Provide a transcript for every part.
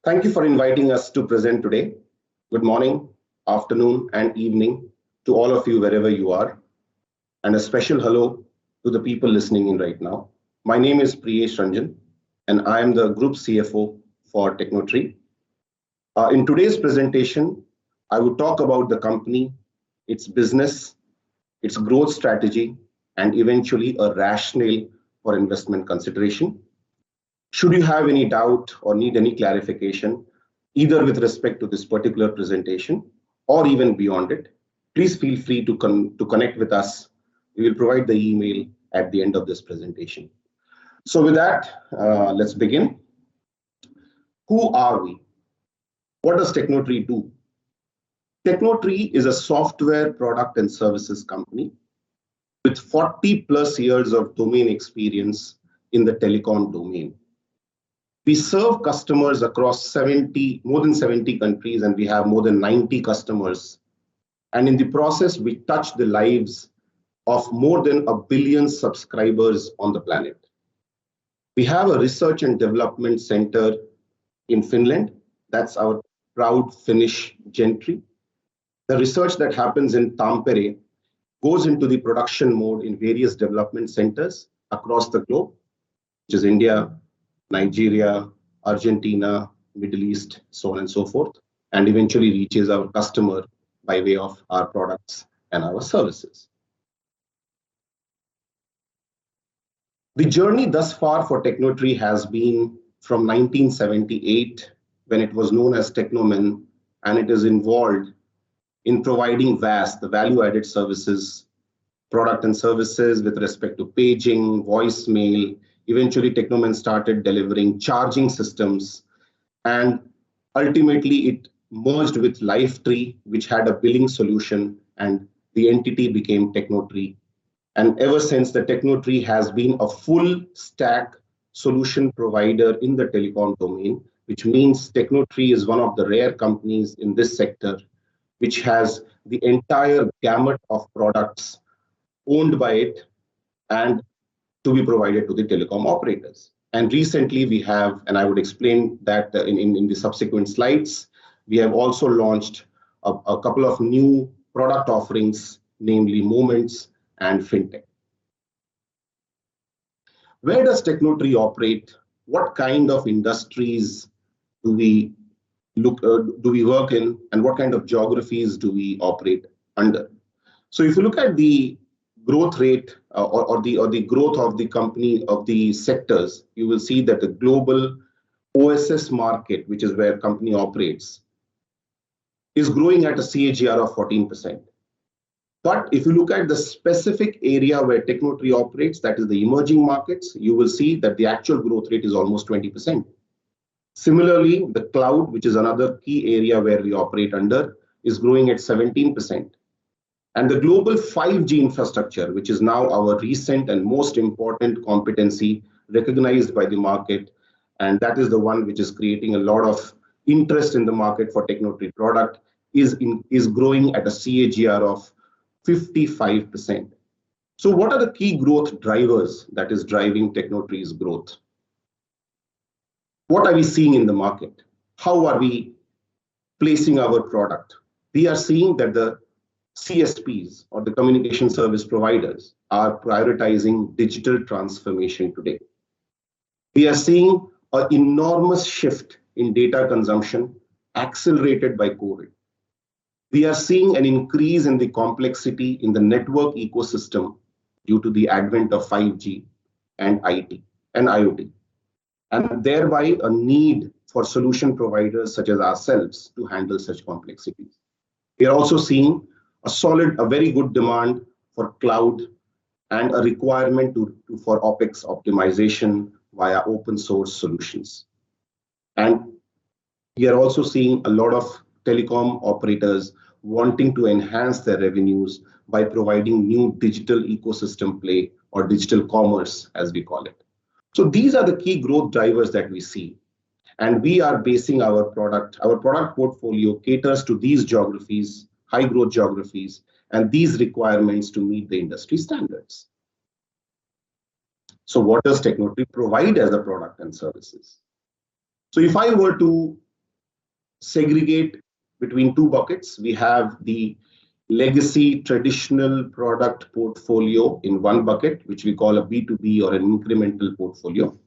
Thank you for inviting us to present today. Good morning, afternoon, and evening to all of you wherever you are. And a special hello to the people listening in right now. My name is Priyesh Ranjan, and I am the Group CFO for Tecnotree. In today's presentation, I will talk about the company, its business, its growth strategy, and eventually a rationale for investment consideration. Should you have any doubt or need any clarification, either with respect to this particular presentation or even beyond it, please feel free to connect with us. We will provide the email at the end of this presentation. So with that, let's begin. Who are we? What does Tecnotree do? Tecnotree is a software product and services company with 40 plus years of domain experience in the telecom domain. We serve customers across more than 70 countries, and we have more than 90 customers. And in the process, we touch the lives of more than 1 billion subscribers on the planet. We have a research and development center in Finland. That's our proud Finnish gentry. The research that happens in Tampere goes into the production mode in various development centers across the globe, which is India, Nigeria, Argentina, Middle East, so on and so forth, and eventually reaches our customer by way of our products and our services. The journey thus far for Tecnotree has been from 1978, when it was known as Technomen, and it is involved in providing VAS, the value-added services, product and services with respect to paging, voicemail. Eventually, Technomen started delivering charging systems, and ultimately it merged with Lifetree, which had a billing solution, and the entity became Tecnotree. And ever since, the Tecnotree has been a full stack solution provider in the telecom domain, which means Tecnotree is one of the rare companies in this sector which has the entire gamut of products owned by it and to be provided to the telecom operators. And recently we have, and I would explain that in the subsequent slides, we have also launched a couple of new product offerings, namely Moments and FinTech. Where does Tecnotree operate? What kind of industries do we work in, and what kind of geographies do we operate under? So if you look at the growth rate or the growth of the company, of the sectors, you will see that the global OSS market, which is where company operates, is growing at a CAGR of 14%. But if you look at the specific area where Tecnotree operates, that is the emerging markets, you will see that the actual growth rate is almost 20%. Similarly, the cloud, which is another key area where we operate under, is growing at 17%. And the global 5G infrastructure, which is now our recent and most important competency recognized by the market, and that is the one which is creating a lot of interest in the market for Tecnotree product, is growing at a CAGR of 55%. So what are the key growth drivers that is driving Tecnotree's growth? What are we seeing in the market? How are we placing our product? We are seeing that the CSPs, or the communication service providers, are prioritizing digital transformation today. We are seeing an enormous shift in data consumption accelerated by COVID. We are seeing an increase in the complexity in the network ecosystem due to the advent of 5G and IT and IoT, and thereby a need for solution providers such as ourselves to handle such complexities. We are also seeing a very good demand for cloud and a requirement for OpEx optimization via open source solutions. And we are also seeing a lot of telecom operators wanting to enhance their revenues by providing new digital ecosystem play, or digital commerce as we call it. So these are the key growth drivers that we see. And we are basing our product portfolio caters to these geographies, high growth geographies, and these requirements to meet the industry standards. So what does Tecnotree provide as a product and services? So if I were to segregate between two buckets. We have the legacy traditional product portfolio in one bucket, which we call a B2B or an incremental portfolio.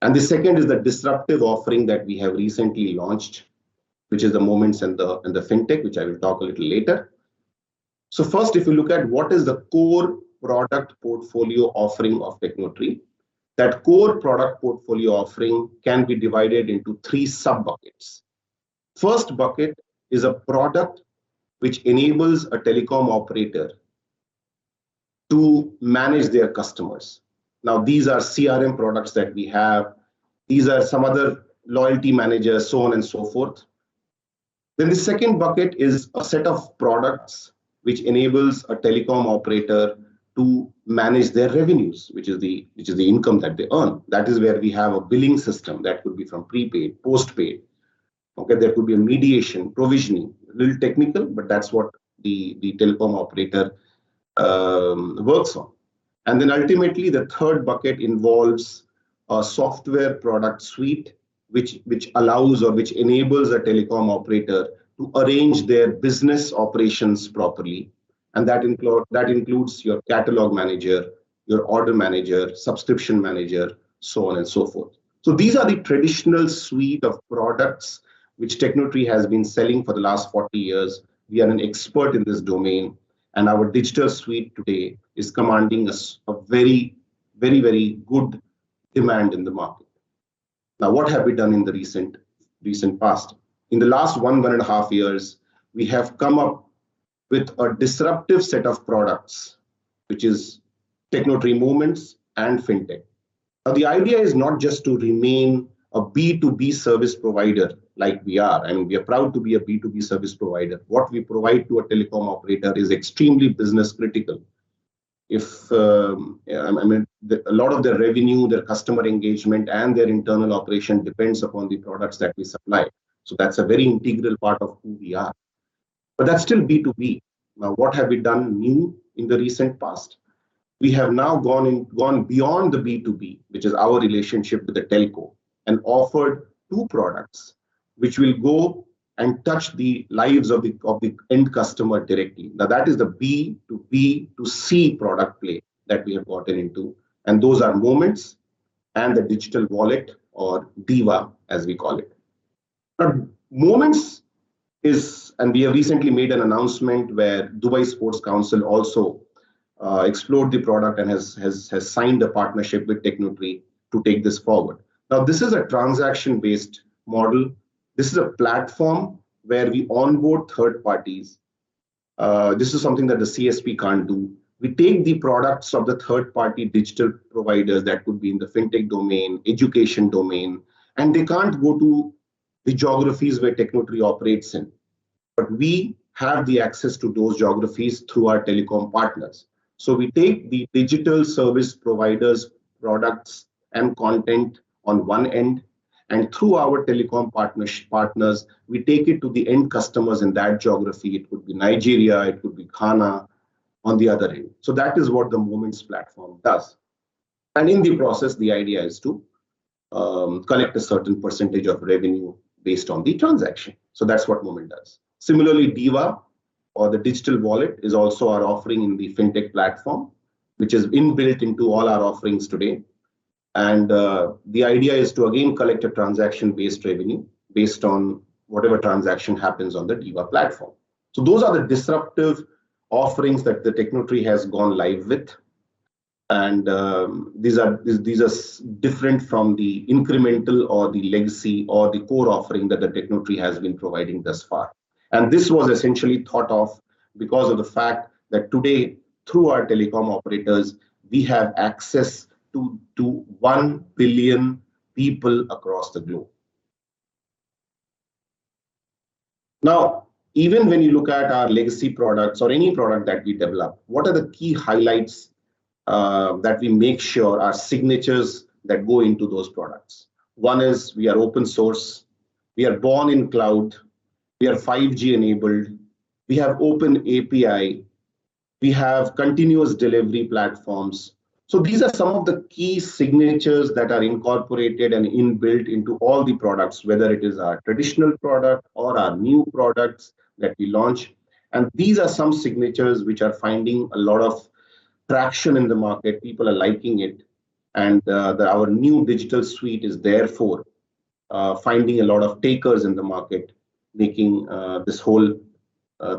And the second is the disruptive offering that we have recently launched, which is the Moments and the fintech, which I will talk a little later. So first, if you look at what is the core product portfolio offering of Tecnotree, that core product portfolio offering can be divided into three sub-buckets. First bucket is a product which enables a telecom operator to manage their customers. Now, these are CRM products that we have. These are some other loyalty managers, so on and so forth. Then the second bucket is a set of products which enables a telecom operator to manage their revenues, which is the income that they earn. That is where we have a billing system that could be from prepaid, postpaid. Okay, there could be a mediation, provisioning, a little technical, but that's what the telecom operator works on. And then ultimately, the third bucket involves a software product suite, which allows or which enables a telecom operator to arrange their business operations properly. And that includes your catalog manager, your order manager, subscription manager, so on and so forth. So these are the traditional suite of products which Tecnotree has been selling for the last 40 years. We are an expert in this domain, and our digital suite today is commanding a very, very, very good demand in the market. Now, what have we done in the recent past? In the last 1.5 years, we have come up with a disruptive set of products, which is Tecnotree Moments and FinTech. Now, the idea is not just to remain a B2B service provider like we are. I mean, we are proud to be a B2B service provider. What we provide to a telecom operator is extremely business critical. If a lot of their revenue, their customer engagement, and their internal operation depends upon the products that we supply. So that's a very integral part of who we are. But that's still B2B. Now, what have we done new in the recent past? We have now gone beyond the B2B, which is our relationship with the telco, and offered two products which will go and touch the lives of the end customer directly. Now, that is the B to B to C product play that we have gotten into. And those are Moments and the digital wallet, or DIVA, as we call it. Now, Moments is, and we have recently made an announcement where Dubai Sports Council also explored the product and has signed a partnership with Tecnotree to take this forward. Now, this is a transaction-based model. This is a platform where we onboard third parties. This is something that the CSP can't do. We take the products of the third-party digital providers that could be in the fintech domain, education domain, and they can't go to the geographies where Tecnotree operates in. But we have the access to those geographies through our telecom partners. So we take the digital service providers' products and content on one end, and through our telecom partners, we take it to the end customers in that geography. It could be Nigeria, it could be Ghana, on the other end. So that is what the Moments platform does. And in the process, the idea is to collect a certain percentage of revenue based on the transaction. So that's what Moment does. Similarly, DIVA, or the digital wallet, is also our offering in the fintech platform, which is inbuilt into all our offerings today. And the idea is to again collect a transaction-based revenue based on whatever transaction happens on the DIVA platform. So those are the disruptive offerings that the Tecnotree has gone live with. And these are different from the incremental or the legacy or the core offering that the Tecnotree has been providing thus far. And this was essentially thought of because of the fact that today, through our telecom operators, we have access to 1 billion people across the globe. Now, even when you look at our legacy products or any product that we develop, what are the key highlights that we make sure are signatures that go into those products? One is we are open source, we are born in cloud, we are 5G enabled, we have open API, we have continuous delivery platforms. So these are some of the key signatures that are incorporated and inbuilt into all the products, whether it is our traditional product or our new products that we launch. And these are some signatures which are finding a lot of traction in the market. People are liking it. And our new digital suite is therefore finding a lot of takers in the market, making this whole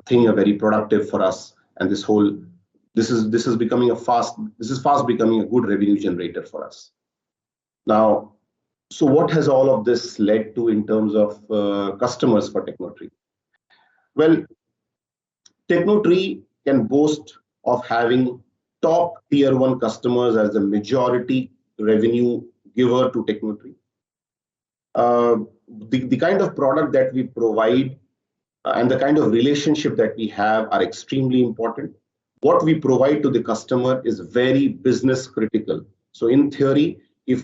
thing a very productive for us. And this is fast becoming a good revenue generator for us. Now, so what has all of this led to in terms of customers for Tecnotree? Well, Tecnotree can boast of having top tier 1 customers as the majority revenue giver to Tecnotree. The kind of product that we provide and the kind of relationship that we have are extremely important. What we provide to the customer is very business critical. So in theory, if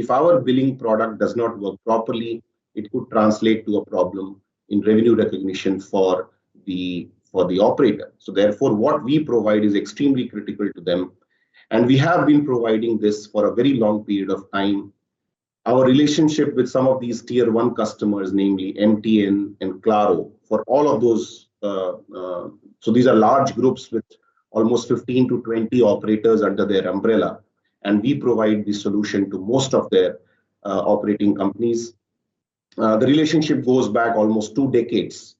our billing product does not work properly, it could translate to a problem in revenue recognition for the operator. So therefore, what we provide is extremely critical to them. And we have been providing this for a very long period of time. Our relationship with some of these tier 1 customers, namely MTN and Claro, for all of those, so these are large groups with almost 15 to 20 operators under their umbrella, and we provide the solution to most of their operating companies. The relationship goes back almost 2 decades.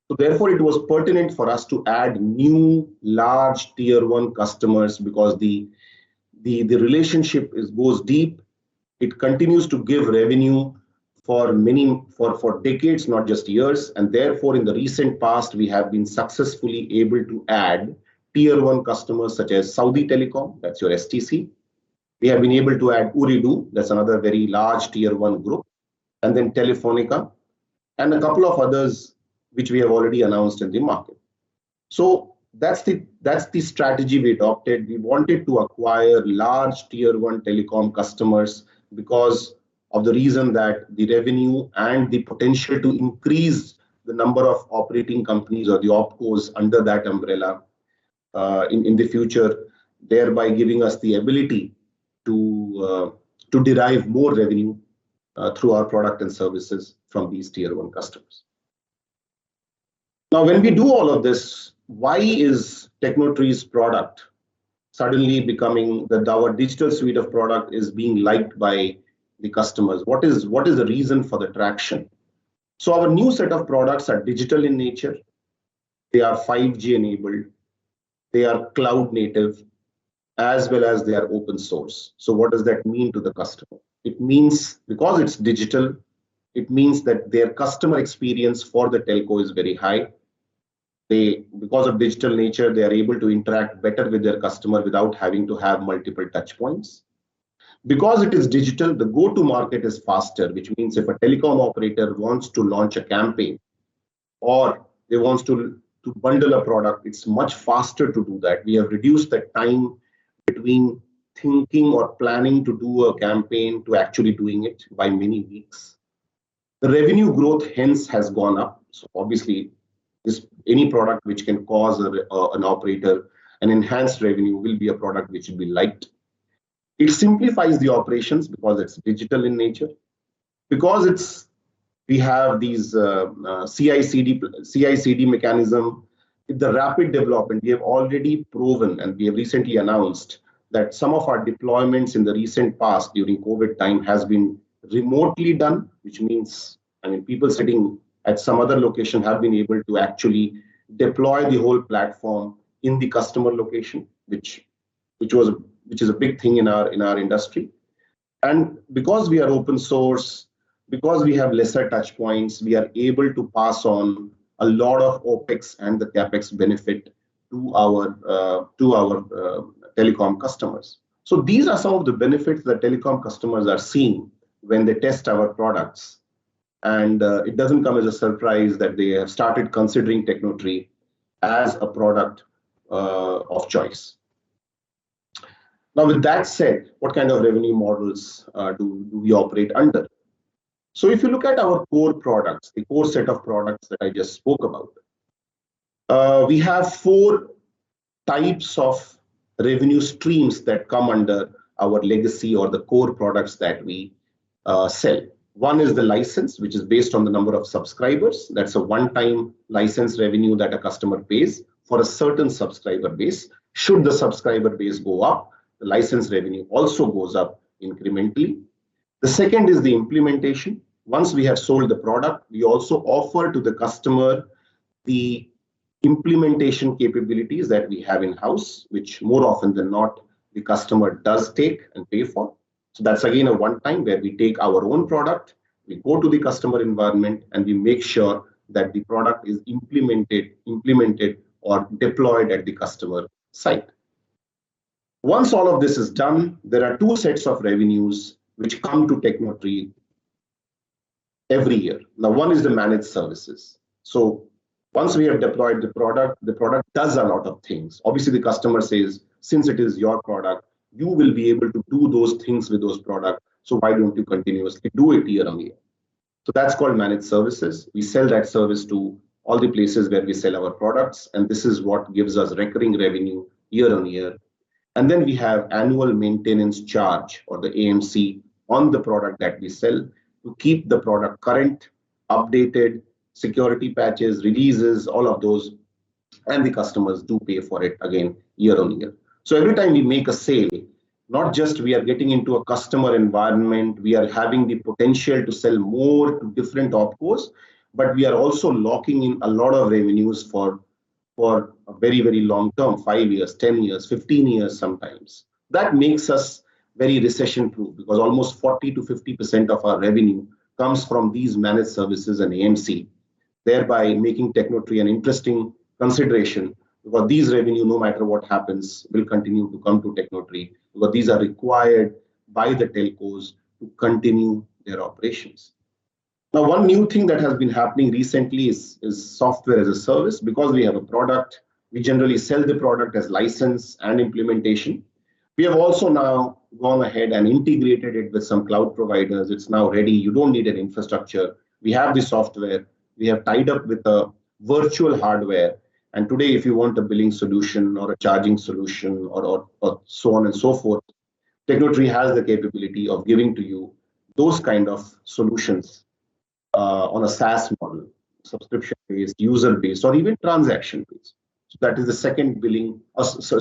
So therefore, it was pertinent for us to add new large tier 1 customers because the relationship goes deep. It continues to give revenue for decades, not just years. And therefore, in the recent past, we have been successfully able to add tier 1 customers such as Saudi Telecom, that's your STC. We have been able to add Ooredoo, that's another very large tier 1 group, and then Telefonica, and a couple of others which we have already announced in the market. So that's the strategy we adopted. We wanted to acquire large tier 1 telecom customers because of the reason that the revenue and the potential to increase the number of operating companies or the opcos under that umbrella in the future, thereby giving us the ability to derive more revenue through our product and services from these tier 1 customers. Now, when we do all of this, why is Tecnotree's product suddenly becoming our digital suite of product is being liked by the customers? What is the reason for the traction? So our new set of products are digital in nature. They are 5G enabled. They are cloud native, as well as they are open source. So what does that mean to the customer? It means, because it's digital, it means that their customer experience for the telco is very high. Because of digital nature, they are able to interact better with their customer without having to have multiple touch points. Because it is digital, the go-to market is faster, which means if a telecom operator wants to launch a campaign or they wants to bundle a product, it's much faster to do that. We have reduced the time between thinking or planning to do a campaign to actually doing it by many weeks. The revenue growth hence has gone up. So obviously, any product which can cause an operator an enhanced revenue will be a product which will be liked. It simplifies the operations because it's digital in nature. Because we have these CI/CD mechanism. With the rapid development, we have already proven and we have recently announced that some of our deployments in the recent past during COVID time has been remotely done, which means, people sitting at some other location have been able to actually deploy the whole platform in the customer location, which is a big thing in our industry. And because we are open source, because we have lesser touch points, we are able to pass on a lot of OPEX and the CAPEX benefit to our telecom customers. So these are some of the benefits that telecom customers are seeing when they test our products. And it doesn't come as a surprise that they have started considering Tecnotree as a product of choice. Now, with that said, what kind of revenue models do we operate under? So if you look at our core products, the core set of products that I just spoke about, we have 4 types of revenue streams that come under our legacy or the core products that we sell. One is the license, which is based on the number of subscribers. That's a one-time license revenue that a customer pays for a certain subscriber base. Should the subscriber base go up, the license revenue also goes up incrementally. The second is the implementation. Once we have sold the product, we also offer to the customer the implementation capabilities that we have in-house, which more often than not, the customer does take and pay for. So that's again a one-time where we take our own product, we go to the customer environment, and we make sure that the product is implemented or deployed at the customer site. Once all of this is done, there are two sets of revenues which come to Tecnotree every year. Now, one is the managed services. So once we have deployed the product does a lot of things. Obviously, the customer says, since it is your product, you will be able to do those things with those products. So why don't you continuously do it year on year? So that's called managed services. We sell that service to all the places where we sell our products. And this is what gives us recurring revenue year on year. And then we have annual maintenance charge, or the AMC, on the product that we sell to keep the product current, updated, security patches, releases, all of those. And the customers do pay for it again year on year. So every time we make a sale, not just we are getting into a customer environment, we are having the potential to sell more to different opcos, but we are also locking in a lot of revenues for a very, very long term, 5 years, 10 years, 15 years sometimes. That makes us very recession proof because almost 40 to 50% of our revenue comes from these managed services and AMC, thereby making Tecnotree an interesting consideration because these revenue, no matter what happens, will continue to come to Tecnotree because these are required by the telcos to continue their operations. Now, one new thing that has been happening recently is software as a service. Because we have a product, we generally sell the product as license and implementation. We have also now gone ahead and integrated it with some cloud providers. It's now ready. You don't need an infrastructure. We have the software. We have tied up with a virtual hardware. And today, if you want a billing solution or a charging solution or so on and so forth, Tecnotree has the capability of giving to you those kind of solutions on a SaaS model, subscription-based, user-based, or even transaction-based. So that is the second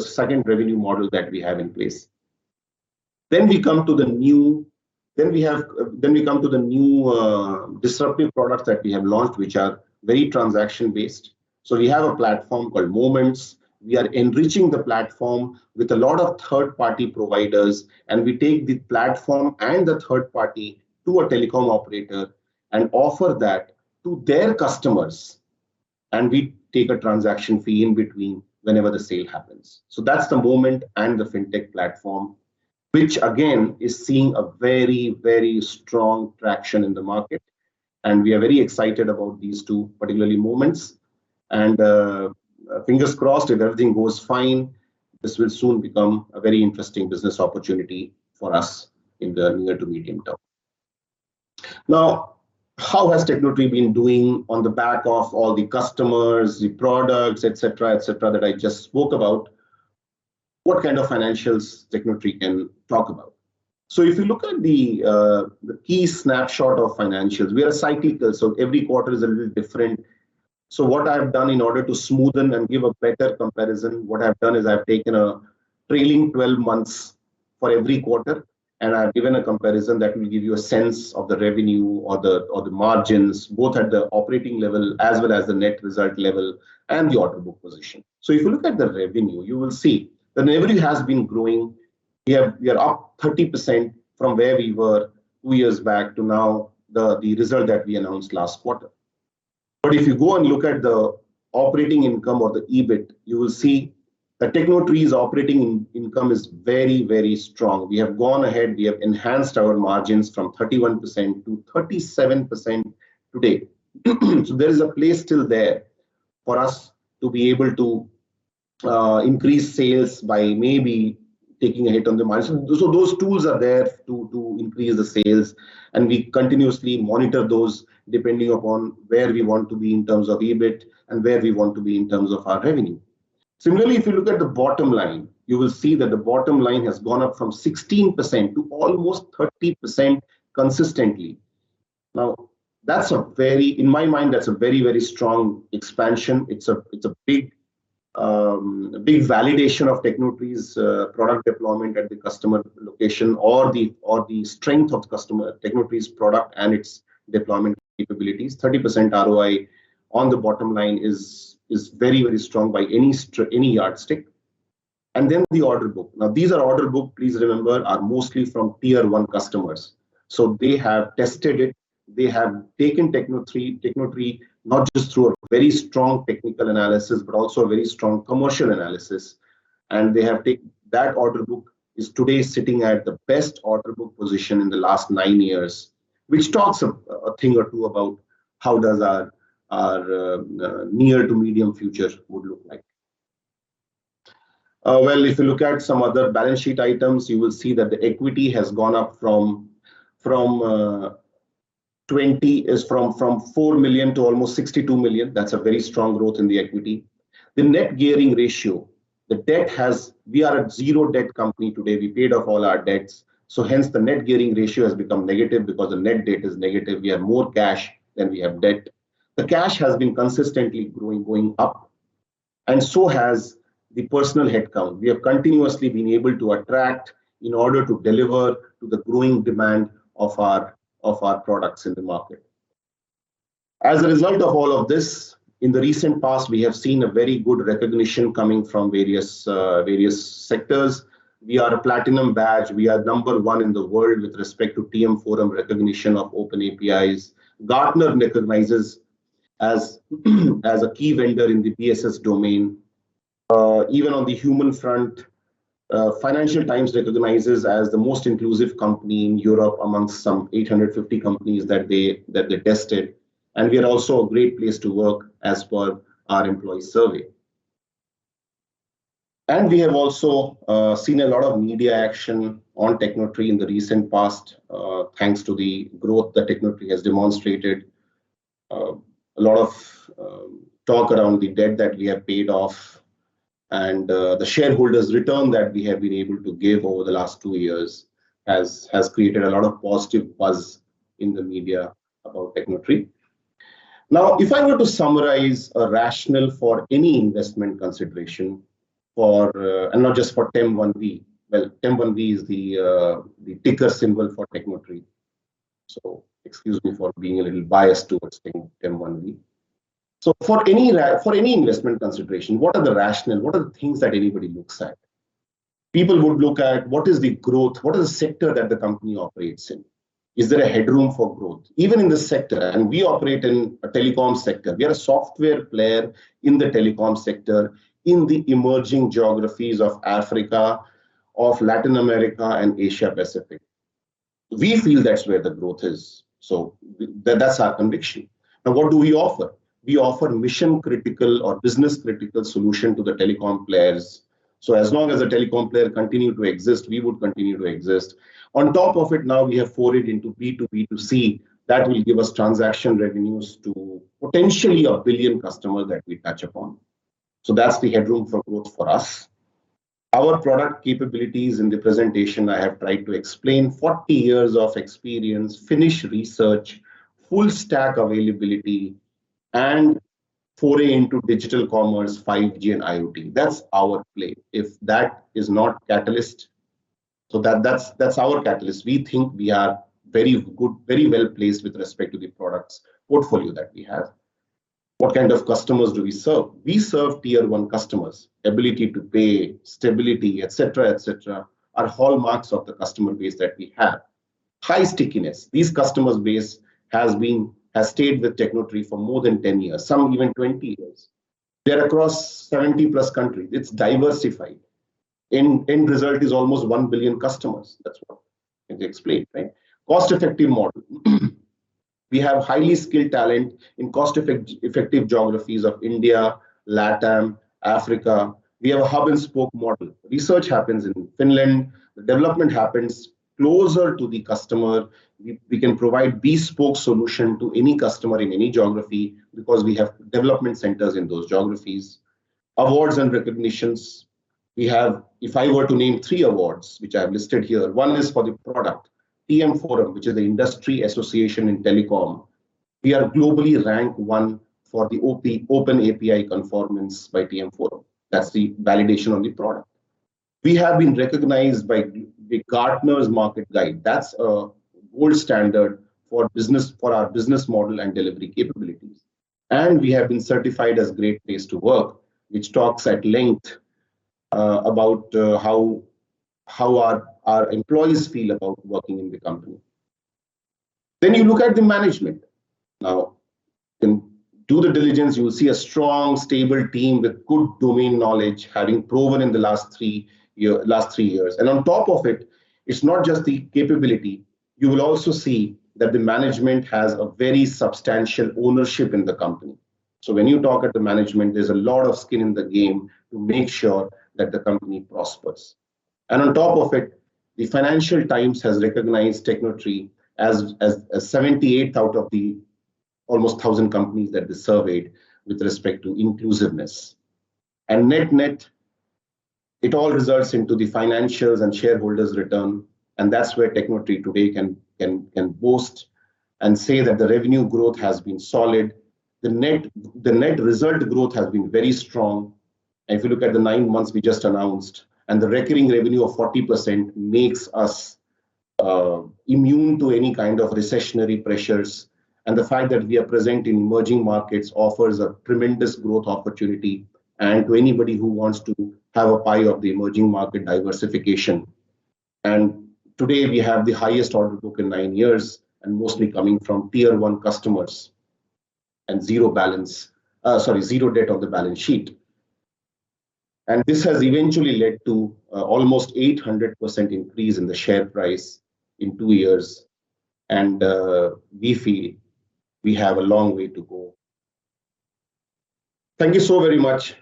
second revenue model that we have in place. Then we come to the new, disruptive products that we have launched, which are very transaction-based. So we have a platform called Moments. We are enriching the platform with a lot of third-party providers, and we take the platform and the third party to a telecom operator and offer that to their customers. And we take a transaction fee in between whenever the sale happens. So that's the Moment and the FinTech platform, which again is seeing a very, very strong traction in the market. And we are very excited about these two, particularly Moments. And fingers crossed, if everything goes fine, this will soon become a very interesting business opportunity for us in the near to medium term. Now, how has Tecnotree been doing on the back of all the customers, the products, etc., that I just spoke about? What kind of financials Tecnotree can talk about? So if you look at the key snapshot of financials, we are cyclical, so every quarter is a little different. So what I've done in order to smoothen and give a better comparison, what I've done is I've taken a trailing 12 months for every quarter, and I've given a comparison that will give you a sense of the revenue or the margins, both at the operating level as well as the net result level and the order book position. So if you look at the revenue, you will see the revenue has been growing. We are up 30% from where we were 2 years back to now the result that we announced last quarter. But if you go and look at the operating income or the EBIT, you will see that Tecnotree's operating income is very, very strong. We have gone ahead, we have enhanced our margins from 31% to 37% today. So there is a place still there for us to be able to increase sales by maybe taking a hit on the margin. So those tools are there to increase the sales, and we continuously monitor those depending upon where we want to be in terms of EBIT and where we want to be in terms of our revenue. Similarly, if you look at the bottom line, you will see that the bottom line has gone up from 16% to almost 30% consistently. Now, that's in my mind, that's a very, very strong expansion. It's a big validation of Tecnotree's product deployment at the customer location, or the strength of Tecnotree's product and its deployment capabilities. 30% ROI on the bottom line is very, very strong by any yardstick. And then the order book. Now, these are order book, please remember, are mostly from tier 1 customers. So they have tested it. They have taken Tecnotree not just through a very strong technical analysis, but also a very strong commercial analysis. And they have taken that order book is today sitting at the best order book position in the last 9 years, which talks a thing or two about how does our near to medium future would look like. Well, if you look at some other balance sheet items, you will see that the equity has gone up from 4 million to almost 62 million. That's a very strong growth in the equity. The net gearing ratio, we are a zero debt company today. We paid off all our debts. So hence the net gearing ratio has become negative because the net debt is negative. We have more cash than we have debt. The cash has been consistently going up, and so has the personal headcount. We have continuously been able to attract in order to deliver to the growing demand of our products in the market. As a result of all of this, in the recent past, we have seen a very good recognition coming from various sectors. We are a platinum badge. We are #1 in the world with respect to TM Forum recognition of open APIs. Gartner recognizes as a key vendor in the BSS domain. Even on the human front, Financial Times recognizes as the most inclusive company in Europe amongst some 850 companies that they tested. And we are also a great place to work as per our employee survey. And we have also seen a lot of media action on Tecnotree in the recent past, thanks to the growth that Tecnotree has demonstrated. A lot of talk around the debt that we have paid off, and the shareholders' return that we have been able to give over the last 2 years has created a lot of positive buzz in the media about Tecnotree. Now, if I were to summarize a rationale for any investment consideration and not just for TEM1V, well, TEM1V is the ticker symbol for Tecnotree. So excuse me for being a little biased towards TEM1V. So for any investment consideration, what are the rationale? What are the things that anybody looks at? People would look at what is the growth, what is the sector that the company operates in? Is there a headroom for growth? Even in this sector, and we operate in a telecom sector, we are a software player in the telecom sector, in the emerging geographies of Africa, of Latin America, and Asia Pacific. We feel that's where the growth is. So that's our conviction. Now, what do we offer? We offer mission critical or business critical solution to the telecom players. So as long as the telecom player continue to exist, we would continue to exist. On top of it, now we have forayed into B2B2C. That will give us transaction revenues to potentially 1 billion customers that we touch upon. So that's the headroom for growth for us. Our product capabilities in the presentation, I have tried to explain 40 years of experience, finished research, full stack availability, and foray into digital commerce, 5G and IoT. That's our play. If that is not catalyst, so that's our catalyst. We think we are very good, very well placed with respect to the products portfolio that we have. What kind of customers do we serve? We serve tier 1 customers. Ability to pay, stability, etc., are hallmarks of the customer base that we have. High stickiness. These customers base has stayed with Tecnotree for more than 10 years, some even 20 years. They're across 70 plus countries. It's diversified. End result is almost 1 billion customers. That's what I explained, right? Cost-effective model. We have highly skilled talent in cost-effective geographies of India, LATAM, Africa. We have a hub and spoke model. Research happens in Finland. The development happens closer to the customer. We can provide bespoke solution to any customer in any geography because we have development centers in those geographies. Awards and recognitions. we have, if I were to name 3 awards, which I have listed here, one is for the product, TM Forum, which is the industry association in telecom. We are globally ranked 1 for the Open API conformance by TM Forum. That's the validation on the product. We have been recognized by the Gartner's Market Guide. That's a gold standard for our business model and delivery capabilities. And we have been certified as Great Place to Work, which talks at length about how our employees feel about working in the company. Then you look at the management. Now, you can do the diligence, you will see a strong, stable team with good domain knowledge, having proven in the last 3 years. And on top of it, it's not just the capability. You will also see that the management has a very substantial ownership in the company. So when you talk at the management, there's a lot of skin in the game to make sure that the company prospers. And on top of it, the Financial Times has recognized Tecnotree as 78th out of the almost 1,000 companies that they surveyed with respect to inclusiveness. And net, it all results into the financials and shareholders' return. And that's where Tecnotree today can boast and say that the revenue growth has been solid. The net result growth has been very strong. And if you look at the 9 months we just announced, and the recurring revenue of 40% makes us immune to any kind of recessionary pressures. And the fact that we are present in emerging markets offers a tremendous growth opportunity. And to anybody who wants to have a pie of the emerging market diversification. And today we have the highest order book in 9 years, and mostly coming from tier 1 customers, and zero debt on the balance sheet. And this has eventually led to almost 800% increase in the share price in 2 years. And we feel we have a long way to go. Thank you so very much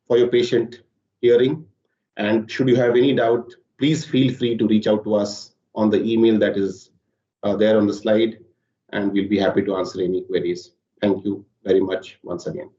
for your patient hearing. And should you have any doubt, please feel free to reach out to us on the email that is there on the slide, and we'll be happy to answer any queries. Thank you very much once again.